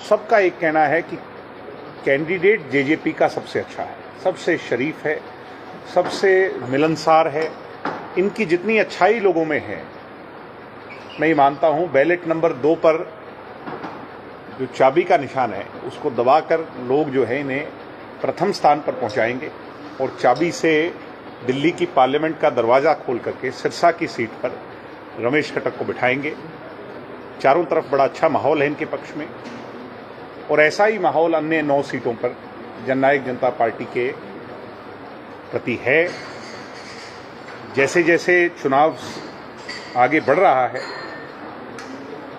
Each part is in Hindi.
सबका एक कहना है कि कैंडिडेट जेजेपी का सबसे अच्छा है, सबसे शरीफ है, सबसे मिलनसार है। इनकी जितनी अच्छाई लोगों में है, मैं ये मानता हूं बैलेट नंबर 2 पर जो चाबी का निशान है उसको दबाकर लोग जो है इन्हें प्रथम स्थान पर पहुंचाएंगे और चाबी से दिल्ली की पार्लियामेंट का दरवाज़ा खोल करके सिरसा की सीट पर रमेश खट्टर को बिठाएंगे। चारों तरफ बड़ा अच्छा माहौल है इनके पक्ष में और ऐसा ही माहौल अन्य 9 सीटों पर जननायक जनता पार्टी के प्रति है। जैसे जैसे चुनाव आगे बढ़ रहा है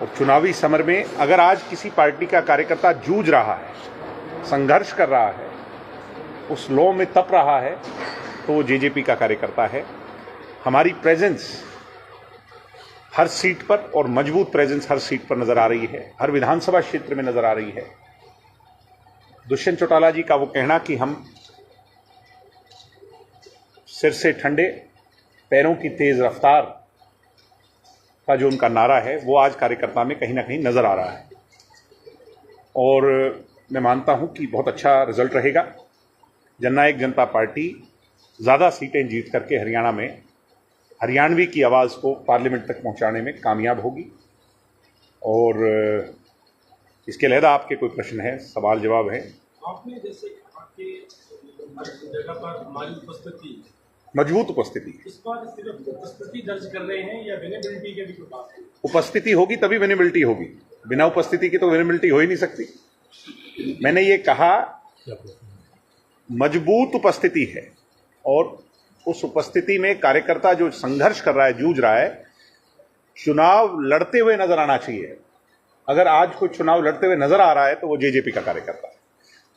और चुनावी समर में अगर आज किसी पार्टी का कार्यकर्ता जूझ रहा है, संघर्ष कर रहा है, उस लौ में तप रहा है, तो वो जेजेपी का कार्यकर्ता है। हमारी प्रेजेंस हर सीट पर और मजबूत प्रेजेंस हर सीट पर नजर आ रही है, हर विधानसभा क्षेत्र में नजर आ रही है। दुष्यंत चौटाला जी का वो कहना कि हम सिर से ठंडे पैरों की तेज रफ्तार का जो उनका नारा है वो आज कार्यकर्ता में कहीं ना कहीं नजर आ रहा है और मैं मानता हूं कि बहुत अच्छा रिजल्ट रहेगा। जननायक जनता पार्टी ज़्यादा सीटें जीत करके हरियाणा में हरियाणवी की आवाज़ को पार्लियामेंट तक पहुंचाने में कामयाब होगी। और इसके अलहदा आपके कोई प्रश्न है, सवाल जवाब है? आपने जैसे कहा कि हर जगह पर हमारी उपस्थिति, मजबूत उपस्थिति, इस बार सिर्फ उपस्थिति दर्ज कर रहे हैं या विनेबिलिटी के भी कोई बात है? उपस्थिति होगी तभी विनेबिलिटी होगी, बिना उपस्थिति की तो विनेबिलिटी हो ही नहीं सकती। मैंने ये कहा मजबूत उपस्थिति है और उस उपस्थिति में कार्यकर्ता जो संघर्ष कर रहा है, जूझ रहा है, चुनाव लड़ते हुए नजर आना चाहिए। अगर आज कोई चुनाव लड़ते हुए नजर आ रहा है तो वो जेजेपी का कार्यकर्ता है।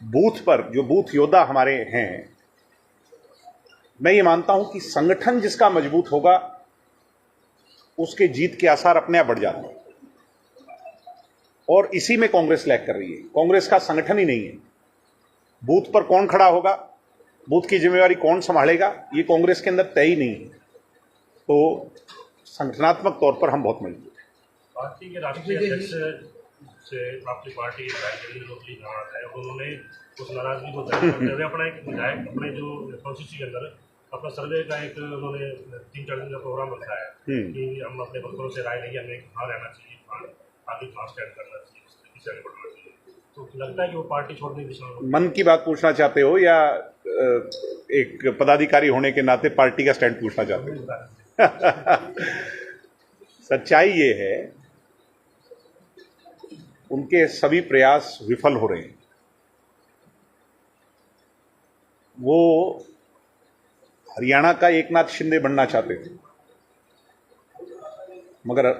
बूथ पर जो बूथ योद्धा हमारे हैं, मैं ये मानता हूं कि संगठन जिसका मजबूत होगा उसके जीत के आसार अपने आप बढ़ जाते हैं और इसी में कांग्रेस लैग कर रही है। कांग्रेस का संगठन ही नहीं है। बूथ पर कौन खड़ा होगा, बूथ की जिम्मेवारी कौन संभालेगा, ये कांग्रेस के अंदर तय ही नहीं है। तो संगठनात्मक तौर पर हम बहुत मजबूत हैं। पार्टी के राष्ट्रीय अध्यक्ष से आपकी पार्टी नाराज है, उन्होंने उस नाराजगी को जाहिर करते हुए अपना एक विधायक अपने जो कॉन्स्टिट्यूंसी के अंदर अपना सर्वे का एक उन्होंने 3-4 दिन का प्रोग्राम रखा है कि हम अपने वर्करों से राय लेंगे, हमें कहाँ रहना चाहिए, आगे कहाँ स्टैंड करना चाहिए, किस आगे बढ़ना चाहिए। तो लगता है कि वो पार्टी छोड़ने की दिशा में मन की बात पूछना चाहते हो या एक पदाधिकारी होने के नाते पार्टी का स्टैंड पूछना चाहते हो? सच्चाई ये है उनके सभी प्रयास विफल हो रहे हैं। वो हरियाणा का एकनाथ शिंदे बनना चाहते थे, मगर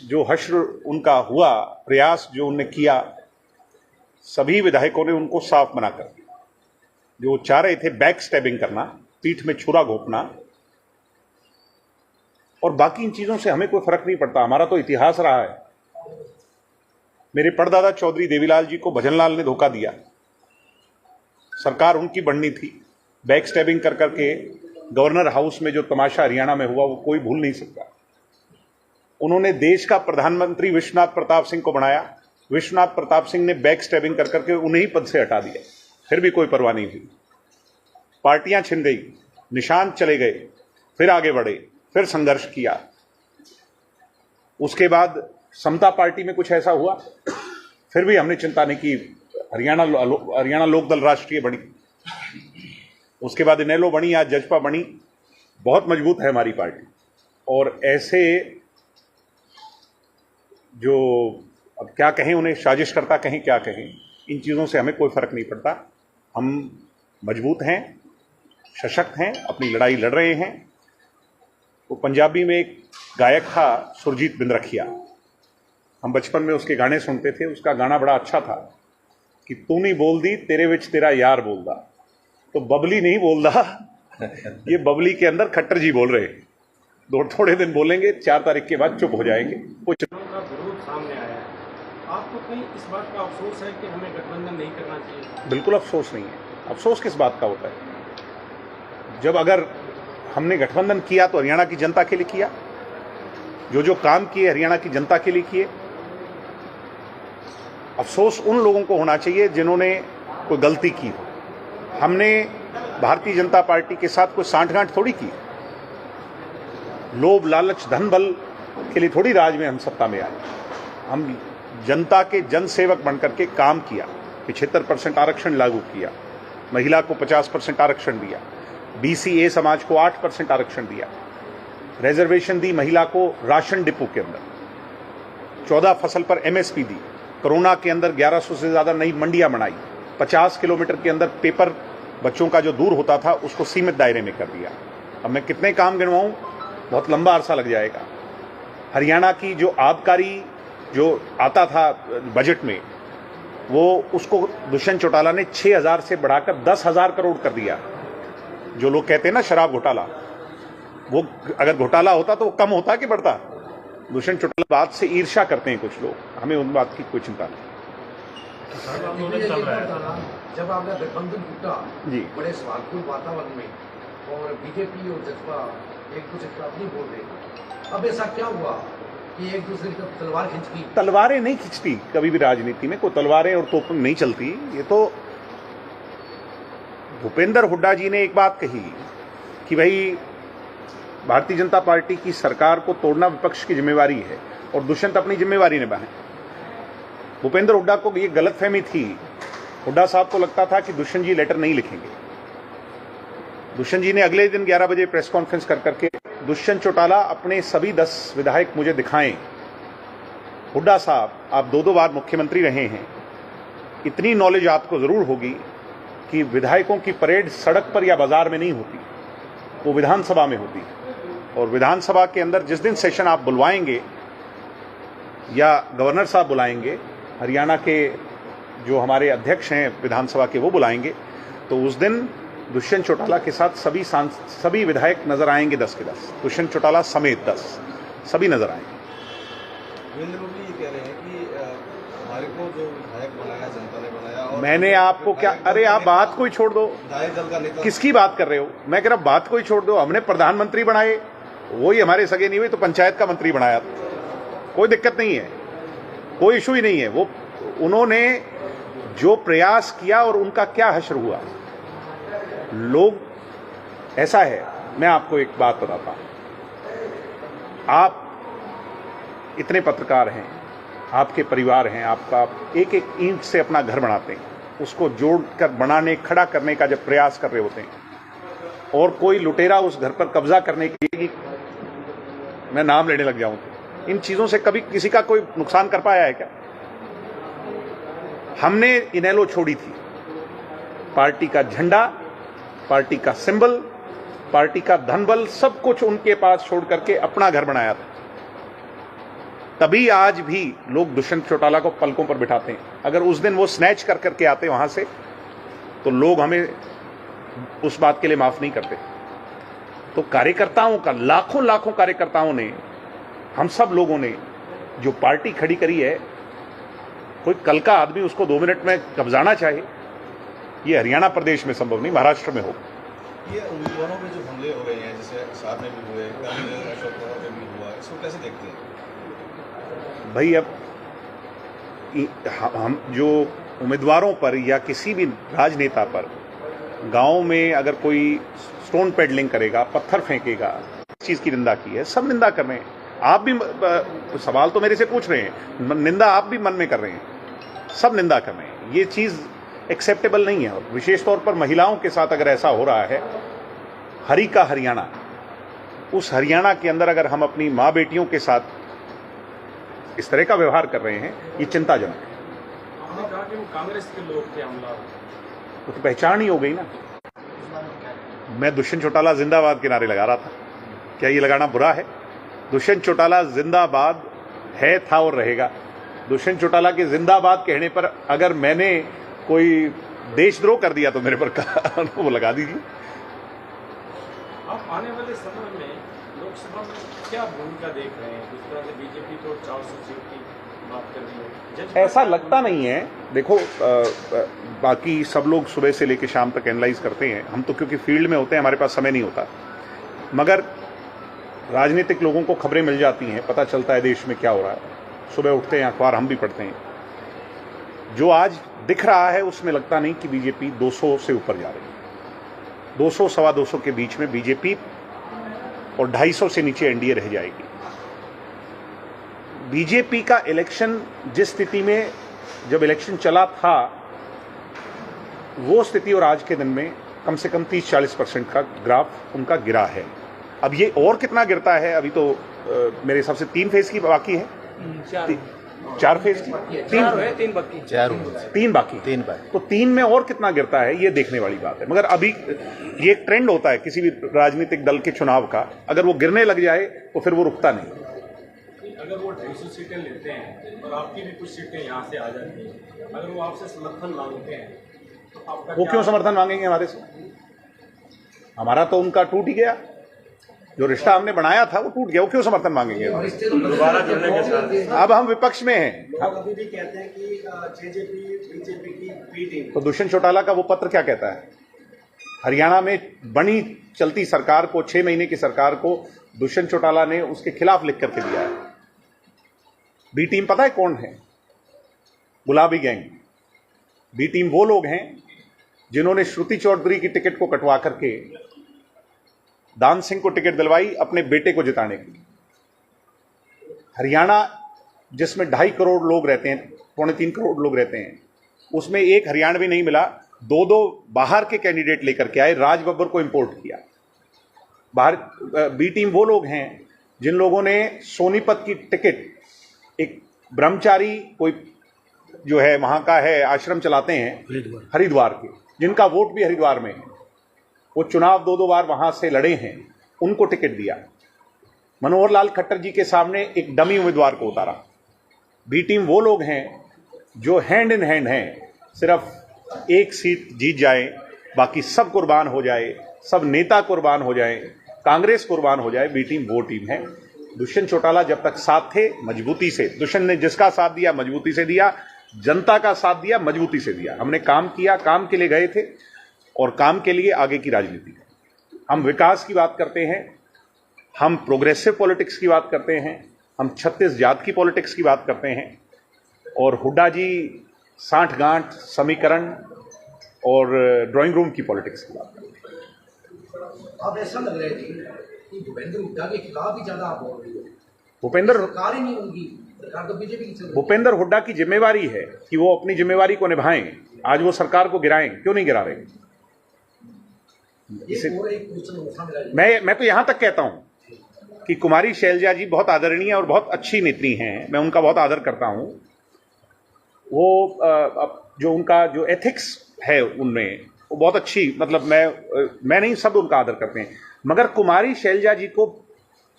जो हश्र उनका हुआ, प्रयास जो उनने किया, सभी विधायकों ने उनको साफ मना कर दिया। जो वो चाह रहे थे बैक स्टैबिंग करना, पीठ में छुरा घोंपना और बाकी इन चीजों से हमें कोई फर्क नहीं पड़ता। हमारा तो इतिहास रहा है। मेरे परदादा चौधरी देवीलाल जी को भजनलाल ने धोखा दिया, सरकार उनकी बननी थी। बैक स्टैबिंग कर करके गवर्नर हाउस में जो तमाशा हरियाणा में हुआ वो कोई भूल नहीं सकता। उन्होंने देश का प्रधानमंत्री विश्वनाथ प्रताप सिंह को बनाया, विश्वनाथ प्रताप सिंह ने बैक स्टैबिंग कर करके उन्हें ही पद से हटा दिया, फिर भी कोई परवाह नहीं हुई। पार्टियां छिन गई, निशान चले गए, फिर आगे बढ़े, फिर संघर्ष किया। उसके बाद समता पार्टी में कुछ ऐसा हुआ, फिर भी हमने चिंता नहीं की। हरियाणा लोकदल राष्ट्रीय बनी, उसके बाद इनेलो बनी, आज जजपा बनी। बहुत मजबूत है हमारी पार्टी। और ऐसे जो अब क्या कहें उन्हें, साजिशकर्ता कहें क्या कहें, इन चीज़ों से हमें कोई फर्क नहीं पड़ता। हम मजबूत हैं, सशक्त हैं, अपनी लड़ाई लड़ रहे हैं। तो पंजाबी में एक गायक था सुरजीत बिंद्रखिया, हम बचपन में उसके गाने सुनते थे। उसका गाना बड़ा अच्छा था कि तू नहीं बोल दी तेरे विच तेरा यार बोलदा। तो बबली नहीं बोल रहा, ये बबली के अंदर खट्टर जी बोल रहे हैं। थोड़े दिन बोलेंगे, 4 तारीख के बाद चुप हो जाएंगे। कुछ का विरोध सामने आया है, आपको कहीं इस बात का अफसोस है कि हमें गठबंधन नहीं करना चाहिए? बिल्कुल अफसोस नहीं है। अफसोस किस बात का होता है? जब अगर हमने गठबंधन किया तो हरियाणा की जनता के लिए किया, जो काम किए हरियाणा की जनता के लिए किए। अफसोस उन लोगों को होना चाहिए जिन्होंने कोई गलती की हो। हमने भारतीय जनता पार्टी के साथ कोई सांठगांठ थोड़ी की। लोभ लालच धन बल के लिए थोड़ी राज में हम सत्ता में आए। हम जनता के जनसेवक बनकर के काम किया। 75% आरक्षण लागू किया, महिला को 50% आरक्षण दिया, BCA समाज को 8% आरक्षण दिया, रिजर्वेशन दी महिला को राशन डिपो के अंदर, 14 फसल पर MSP दी, कोरोना के अंदर 1100 से ज्यादा नई मंडियां बनाई, 50 किलोमीटर के अंदर पेपर बच्चों का जो दूर होता था उसको सीमित दायरे में कर दिया। अब मैं कितने काम गिनवाऊं, बहुत लंबा अरसा लग जाएगा। हरियाणा की जो आबकारी जो आता था बजट में, वो उसको दुष्यंत चौटाला ने 6000 से बढ़ाकर 10,000 करोड़ कर दिया। जो लोग कहते हैं ना शराब घोटाला, वो अगर घोटाला होता तो वो कम होता कि बढ़ता। दुष्यंत चौटाला बात से ईर्ष्या करते हैं कुछ लोग, हमें उन बात की कोई चिंता नहीं। जब आपका गठबंधन टूटा जी, बड़े सवालपूर्ण वातावरण में, और बीजेपी और जसपा एक दूसरे का नहीं बोल रहे, अब ऐसा क्या हुआ कि एक दूसरे की तलवार खींच की? तलवारें नहीं खींचती कभी भी राजनीति में, कोई तलवारें और तोप नहीं चलती। ये तो भूपेंद्र हुड्डा जी ने एक बात कही कि भाई भारतीय जनता पार्टी की सरकार को तोड़ना विपक्ष की जिम्मेवारी है, और दुष्यंत अपनी जिम्मेवारी निभाए। भूपेंद्र हुड्डा को ये गलतफहमी थी, हुड्डा साहब को लगता था कि दुष्यंत जी लेटर नहीं लिखेंगे। दुष्यंत जी ने अगले दिन 11 बजे प्रेस कॉन्फ्रेंस कर करके, दुष्यंत चौटाला अपने सभी 10 विधायक मुझे दिखाएं। हुड्डा साहब, आप 2-2 बार मुख्यमंत्री रहे हैं, इतनी नॉलेज आपको जरूर होगी कि विधायकों की परेड सड़क पर या बाजार में नहीं होती, वो विधानसभा में होती। और विधानसभा के अंदर जिस दिन सेशन आप बुलवाएंगे या गवर्नर साहब बुलाएंगे, हरियाणा के जो हमारे अध्यक्ष हैं विधानसभा के वो बुलाएंगे, तो उस दिन दुष्यंत चौटाला के साथ सभी विधायक नजर आएंगे, 10 के 10, दुष्यंत चौटाला समेत 10 सभी नजर आएंगे। वीरेंद्र मोदी ये कह रहे हैं कि हमारे को जो विधायक बनाया जनता ने बनाया, और मैंने आपको क्या, अरे आप बात कोई छोड़ दो, विधायक दल का नेता किसकी बात कर रहे हो? मैं कह रहा बात कोई छोड़ दो। हमने प्रधानमंत्री बनाए, वही हमारे सगे नहीं हुए, तो पंचायत का मंत्री बनाया, कोई दिक्कत नहीं है, कोई इशू ही नहीं है। वो उन्होंने जो प्रयास किया और उनका क्या हश्र हुआ। लोग ऐसा है, मैं आपको एक बात बताता हूं, आप इतने पत्रकार हैं, आपके परिवार हैं, आपका एक एक ईंट से अपना घर बनाते हैं, उसको जोड़कर बनाने खड़ा करने का जब प्रयास कर रहे होते हैं, और कोई लुटेरा उस घर पर कब्जा करने के लिए, मैं नाम लेने लग जाऊं, इन चीजों से कभी किसी का कोई नुकसान कर पाया है क्या? हमने इनेलो छोड़ी थी, पार्टी का झंडा, पार्टी का सिंबल, पार्टी का धनबल, सब कुछ उनके पास छोड़ करके अपना घर बनाया था। तभी आज भी लोग दुष्यंत चौटाला को पलकों पर बिठाते हैं। अगर उस दिन वो स्नैच कर करके आते वहां से, तो लोग हमें उस बात के लिए माफ नहीं करते। तो कार्यकर्ताओं का, लाखों कार्यकर्ताओं ने, हम सब लोगों ने जो पार्टी खड़ी करी है, कोई कल का आदमी उसको 2 मिनट में कब्जाना चाहे, ये हरियाणा प्रदेश में संभव नहीं, महाराष्ट्र में हो। ये उम्मीदवारों पे जो हमले हो रहे हैं, जैसे साथ में भी हुए, अशोक तंवर पे भी हुआ, इसको कैसे देखते हैं भाई? अब हम जो उम्मीदवारों पर या किसी भी राजनेता पर गांव में अगर कोई स्टोन पेडलिंग करेगा, पत्थर फेंकेगा, इस चीज की निंदा की है, सब निंदा कर रहे हैं। आप भी सवाल तो मेरे से पूछ रहे हैं, निंदा आप भी मन में कर रहे हैं, सब निंदा कर रहे हैं। ये चीज एक्सेप्टेबल नहीं है। और विशेष तौर पर महिलाओं के साथ अगर ऐसा हो रहा है, हरि का हरियाणा, उस हरियाणा के अंदर अगर हम अपनी माँ बेटियों के साथ इस तरह का व्यवहार कर रहे हैं, ये चिंताजनक है। आपने कहा कि वो कांग्रेस के लोग थे हमला, वो तो पहचान ही हो गई ना। मैं दुष्यंत चौटाला जिंदाबाद के नारे लगा रहा था, क्या ये लगाना बुरा है? दुष्यंत चौटाला जिंदाबाद है, था और रहेगा। दुष्यंत चौटाला के जिंदाबाद कहने पर अगर मैंने कोई देशद्रोह कर दिया तो मेरे पर वो लगा दीजिए। आप आने वाले समय में लोकसभा में क्या भूमिका देख रहे हैं? जिस तरह से बीजेपी तो 400 सीट की बात कर रही है, ऐसा लगता नहीं है। देखो, बाकी सब लोग सुबह से लेकर शाम तक एनालाइज करते हैं, हम तो क्योंकि फील्ड में होते हैं, हमारे पास समय नहीं होता। मगर राजनीतिक लोगों को खबरें मिल जाती हैं, पता चलता है देश में क्या हो रहा है। सुबह उठते हैं, अखबार हम भी पढ़ते हैं। जो आज दिख रहा है उसमें लगता नहीं कि बीजेपी 200 से ऊपर जा रही है। 200 सवा 200 के बीच में बीजेपी और 250 से नीचे एनडीए रह जाएगी। बीजेपी का इलेक्शन जिस स्थिति में जब इलेक्शन चला था, वो स्थिति और आज के दिन में कम से कम 30-40% का ग्राफ उनका गिरा है। अब ये और कितना गिरता है, अभी तो मेरे हिसाब से 3 फेज की बाकी है, 4 फेज की, 3 बाकी, तो 3 में और कितना गिरता है ये देखने वाली बात है। मगर अभी ये एक ट्रेंड होता है किसी भी राजनीतिक दल के चुनाव का, अगर वो गिरने लग जाए तो फिर वो रुकता नहीं। अगर वो 250 सीटें लेते हैं और आपकी भी कुछ सीटें यहाँ से आ जाती हैं, अगर वो आपसे समर्थन मांगते हैं तो आपका वो क्यों समर्थन मांगेंगे हमारे से? हमारा तो उनका टूट ही गया, जो रिश्ता हमने बनाया था वो टूट गया, वो क्यों समर्थन मांगेंगे? दोबारा जुड़ने के साथ अब हम विपक्ष में हैं। वो अभी भी कहते हैं कि जेजेपी बीजेपी की बी टीम। तो दुष्यंत चौटाला का वो पत्र क्या कहता है? हरियाणा में बनी चलती सरकार को, 6 महीने की सरकार को दुष्यंत चौटाला ने उसके खिलाफ लिख करके दिया है। बी टीम पता है कौन है? गुलाबी गैंग। बी टीम वो लोग हैं जिन्होंने श्रुति चौधरी की टिकट को कटवा करके दान सिंह को टिकट दिलवाई अपने बेटे को जिताने की। हरियाणा जिसमें 2.5 करोड़ लोग रहते हैं, 3.25 करोड़ लोग रहते हैं, उसमें एक हरियाणवी नहीं मिला। 2 बाहर के कैंडिडेट लेकर के आए, राज बब्बर को इंपोर्ट किया बाहर। बी टीम वो लोग हैं जिन लोगों ने सोनीपत की टिकट, एक ब्रह्मचारी कोई जो है वहां का है, आश्रम चलाते हैं हरिद्वार के, जिनका वोट भी हरिद्वार में है, वो चुनाव 2 बार वहां से लड़े हैं, उनको टिकट दिया। मनोहर लाल खट्टर जी के सामने एक डमी उम्मीदवार को उतारा। बी टीम वो लोग हैं जो हैंड इन हैंड हैं, सिर्फ एक सीट जीत जाए, बाकी सब कुर्बान हो जाए, सब नेता कुर्बान हो जाए, कांग्रेस कुर्बान हो जाए। बी टीम वो टीम है। दुष्यंत चौटाला जब तक साथ थे मजबूती से, दुष्यंत ने जिसका साथ दिया मजबूती से दिया, जनता का साथ दिया मजबूती से दिया। हमने काम किया, काम के लिए गए थे और काम के लिए आगे की राजनीति है। हम विकास की बात करते हैं, हम प्रोग्रेसिव पॉलिटिक्स की बात करते हैं, हम 36 जात की पॉलिटिक्स की बात करते हैं, और हुड्डा जी 60 गांठ समीकरण और ड्राइंग रूम की पॉलिटिक्स की बात करते हैं। अब ऐसा लग रहा है जी कि भूपेंद्र हुड्डा के खिलाफ ही ज्यादा आप बोल रही हो। भूपेंद्र सरकार ही नहीं होगी, सरकार तो बीजेपी की चल रही है। भूपेंद्र हुड्डा की जिम्मेवारी है कि वो अपनी जिम्मेवारी को निभाएं। आज वो सरकार को गिराएं, क्यों नहीं गिरा रहे? मैं तो यहां तक कहता हूं कि कुमारी शैलजा जी बहुत आदरणीय और बहुत अच्छी नेत्री हैं, मैं उनका बहुत आदर करता हूं। वो जो उनका जो एथिक्स है उनमें, वो बहुत अच्छी, मतलब मैं नहीं, सब उनका आदर करते हैं। मगर कुमारी शैलजा जी को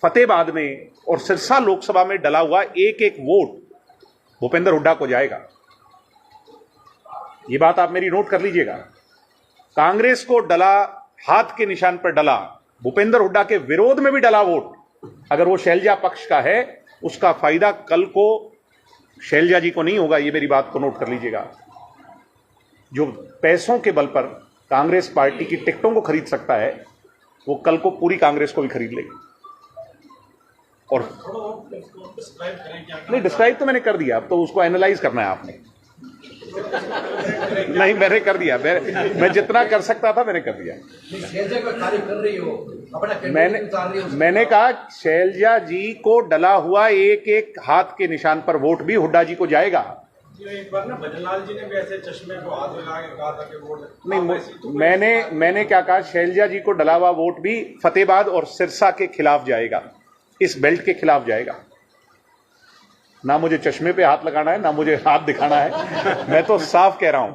फतेहाबाद में और सिरसा लोकसभा में डला हुआ एक वोट भूपेंद्र हुड्डा को जाएगा। ये बात आप मेरी नोट कर लीजिएगा। कांग्रेस को डला, हाथ के निशान पर डला, भूपेंद्र हुड्डा के विरोध में भी डला वोट, अगर वो शैलजा पक्ष का है, उसका फायदा कल को शैलजा जी को नहीं होगा। ये मेरी बात को नोट कर लीजिएगा। जो पैसों के बल पर कांग्रेस पार्टी की टिकटों को खरीद सकता है, वो कल को पूरी कांग्रेस को भी खरीद लेगी। और नहीं, डिस्क्राइब तो मैंने कर दिया, अब तो उसको एनालाइज करना है आपने। नहीं, मैंने कर दिया, मैं जितना कर सकता था मैंने कर दिया। मैंने कहा शैलजा जी को डला हुआ एक हाथ के निशान पर वोट भी हुड्डा जी को जाएगा। एक बार ना भजनलाल जी ने भी ऐसे चश्मे को हाथ लगा के कहा था कि वोट नहीं, मैंने क्या कहा, शैलजा जी को डला हुआ वोट भी फतेहाबाद और सिरसा के खिलाफ जाएगा, इस बेल्ट के खिलाफ जाएगा। ना मुझे चश्मे पे हाथ लगाना है, ना मुझे हाथ दिखाना है, मैं तो साफ कह रहा हूं,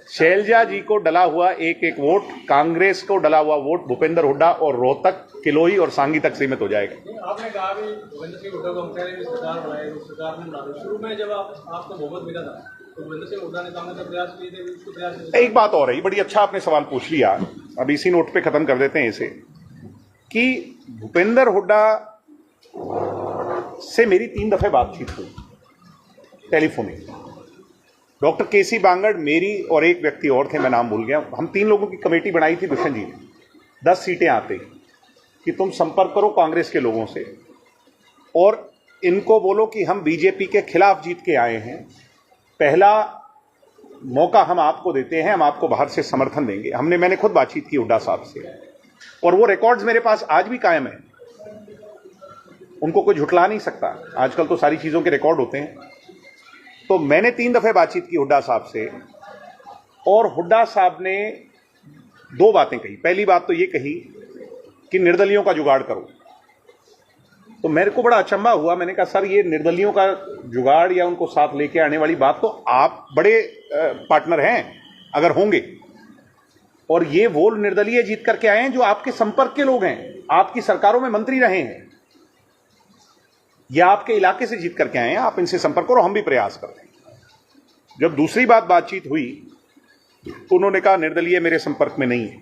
शैलजा जी को डला हुआ एक वोट, कांग्रेस को डला हुआ वोट भूपेंद्र हुड्डा और रोहतक, किलोई और सांगी तक सीमित हो जाएगा। आपने कहा भी भूपेंद्र सिंह हुड्डा को हम कह रहे हैं सरकार बनाए, सरकार में बना, शुरू में जब आपको बहुमत मिला था तो भूपेंद्र सिंह हुड्डा ने कांग्रेस का प्रयास किए थे, उसको प्रयास। एक बात और है, बड़ी अच्छा आपने सवाल पूछ लिया, अब इसी नोट पे खत्म कर देते हैं इसे, कि भूपेंद्र हुड्डा से मेरी 3 दफे बातचीत हुई टेलीफोनिक। डॉक्टर केसी बांगड़, मेरी और एक व्यक्ति और थे, मैं नाम भूल गया, हम 3 लोगों की कमेटी बनाई थी दुष्यंत जी ने। 10 सीटें आते कि तुम संपर्क करो कांग्रेस के लोगों से और इनको बोलो कि हम बीजेपी के खिलाफ जीत के आए हैं, पहला मौका हम आपको देते हैं, हम आपको बाहर से समर्थन देंगे। मैंने खुद बातचीत की हुड्डा साहब से और वो रिकॉर्ड्स मेरे पास आज भी कायम है, उनको कोई झुठला नहीं सकता। आजकल तो सारी चीजों के रिकॉर्ड होते हैं। तो मैंने 3 दफे बातचीत की हुड्डा साहब से और हुड्डा साहब ने 2 बातें कही। पहली बात तो ये कही कि निर्दलियों का जुगाड़ करो। तो मेरे को बड़ा अचंभा हुआ। मैंने कहा सर, ये निर्दलियों का जुगाड़ या उनको साथ लेके आने वाली बात तो आप बड़े पार्टनर हैं अगर होंगे, और ये वो निर्दलीय जीत करके आए हैं जो आपके संपर्क के लोग हैं, आपकी सरकारों में मंत्री रहे हैं, या आपके इलाके से जीत करके आए हैं। आप इनसे संपर्क करो, हम भी प्रयास करते हैं। जब दूसरी बातचीत हुई तो उन्होंने कहा निर्दलीय मेरे संपर्क में नहीं है।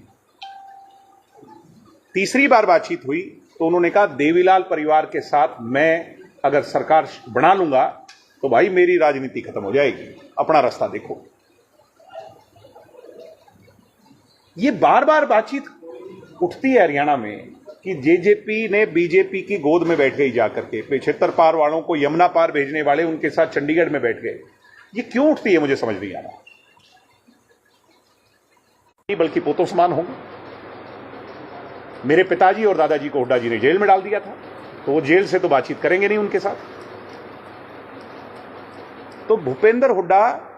तीसरी बार बातचीत हुई तो उन्होंने कहा देवीलाल परिवार के साथ मैं अगर सरकार बना लूंगा तो भाई मेरी राजनीति खत्म हो जाएगी, अपना रास्ता देखो। ये बार बार बातचीत उठती है हरियाणा में कि जेजेपी ने बीजेपी की गोद में बैठ गई जाकर के, 75 पार वालों को यमुना पार भेजने वाले उनके साथ चंडीगढ़ में बैठ गए। ये क्यों उठती है मुझे समझ नहीं आ रहा। बल्कि पोतों समान होंगे। मेरे पिताजी और दादाजी को हुड्डा जी ने जेल में डाल दिया था, तो वो जेल से तो बातचीत करेंगे नहीं उनके साथ। तो भूपेंद्र हुड्डा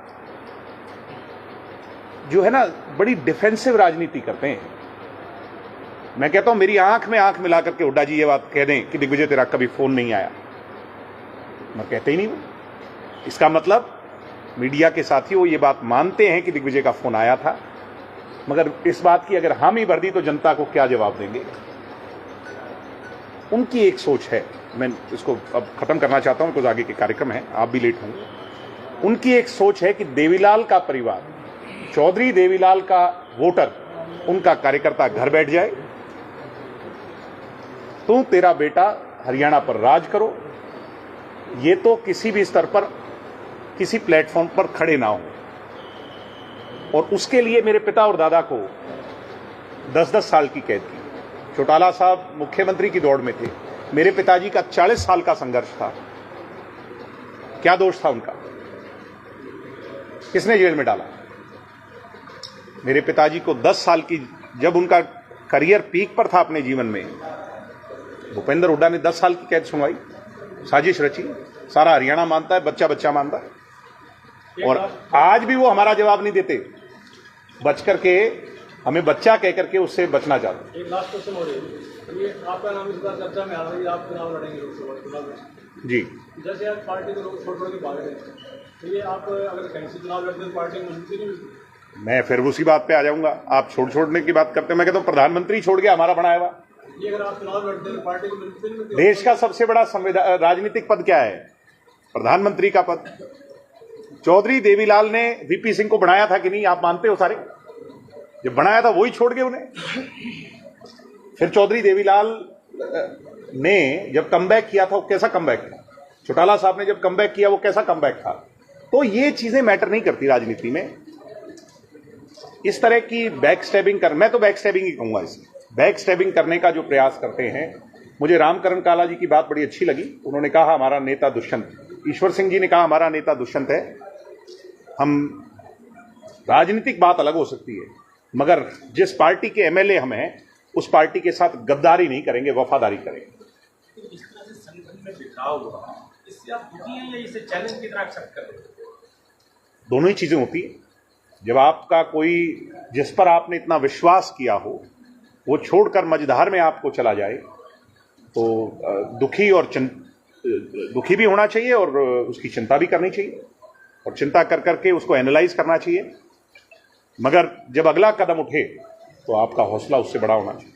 जो है ना, बड़ी डिफेंसिव राजनीति करते हैं। मैं कहता हूं मेरी आंख में आंख मिलाकर के हुड्डा जी ये बात कह दें कि दिग्विजय तेरा कभी फोन नहीं आया, मैं कहते ही नहीं हूं। इसका मतलब मीडिया के साथी वो ये बात मानते हैं कि दिग्विजय का फोन आया था, मगर इस बात की अगर हामी भर दी तो जनता को क्या जवाब देंगे। उनकी एक सोच है, मैं इसको अब खत्म करना चाहता हूं, कुछ आगे के कार्यक्रम है, आप भी लेट होंगे। उनकी एक सोच है कि देवीलाल का परिवार, चौधरी देवीलाल का वोटर, उनका कार्यकर्ता घर बैठ जाए, तू तेरा बेटा हरियाणा पर राज करो। ये तो किसी भी स्तर पर किसी प्लेटफॉर्म पर खड़े ना हो। और उसके लिए मेरे पिता और दादा को 10-10 साल की कैद की। चौटाला साहब मुख्यमंत्री की दौड़ में थे, मेरे पिताजी का 40 साल का संघर्ष था। क्या दोष था उनका, किसने जेल में डाला? मेरे पिताजी को 10 साल की, जब उनका करियर पीक पर था अपने जीवन में, भूपेंद्र हुड्डा ने 10 साल की कैद सुनवाई, साजिश रची। सारा हरियाणा मानता है, बच्चा बच्चा मानता है। और आज भी वो हमारा जवाब नहीं देते, बच करके हमें बच्चा कह करके उससे बचना चाहते। एक लास्ट क्वेश्चन हो रही है, ये आपका नाम इस बार चर्चा में आ रहा है, आप चुनाव लड़ेंगे लोकसभा चुनाव में। जी, जैसे आज पार्टी को लोग छोड़ के भाग रहे हैं, तो ये आप अगर कहीं से चुनाव लड़ते हैं पार्टी में मंजूरी नहीं मिलती? मैं फिर उसी बात पे आ जाऊंगा। आप छोड़ने की बात करते हैं, मैं कहता हूं प्रधानमंत्री छोड़ गया हमारा बनाया हुआ। ये अगर आप चुनाव लड़ते हैं पार्टी को मंजूरी नहीं मिलती? देश का सबसे बड़ा संविधान राजनीतिक पद क्या है? प्रधानमंत्री का पद। चौधरी देवीलाल ने वीपी सिंह को बनाया था कि नहीं, आप मानते हो सारे? जब बनाया था वही छोड़ गए उन्हें। फिर चौधरी देवीलाल ने जब कमबैक किया था, वो कैसा कमबैक था? चौटाला साहब ने जब कमबैक किया वो कैसा कमबैक था? तो ये चीजें मैटर नहीं करती राजनीति में। इस तरह की बैक स्टैबिंग कर, मैं तो बैक स्टैबिंग ही कहूंगा इसे, बैक स्टैबिंग करने का जो प्रयास करते हैं। मुझे रामकरण काला जी की बात बड़ी अच्छी लगी। उन्होंने कहा हमारा नेता दुष्यंत, ईश्वर सिंह जी ने कहा हमारा नेता दुष्यंत है। हम, राजनीतिक बात अलग हो सकती है, मगर जिस पार्टी के एमएलए हम हैं उस पार्टी के साथ गद्दारी नहीं करेंगे, वफादारी करेंगे। इस तरह से संगठन में बिखराव हुआ, इससे आप दुखी हैं या इसे चैलेंज की तरह एक्सेप्ट कर रहे हैं? दोनों ही चीजें होती हैं। जब आपका कोई, जिस पर आपने इतना विश्वास किया हो, वो छोड़कर मझधार में आपको चला जाए तो दुखी भी होना चाहिए और उसकी चिंता भी करनी चाहिए, और चिंता कर करके उसको एनालाइज करना चाहिए। मगर जब अगला कदम उठे तो आपका हौसला उससे बड़ा होना चाहिए।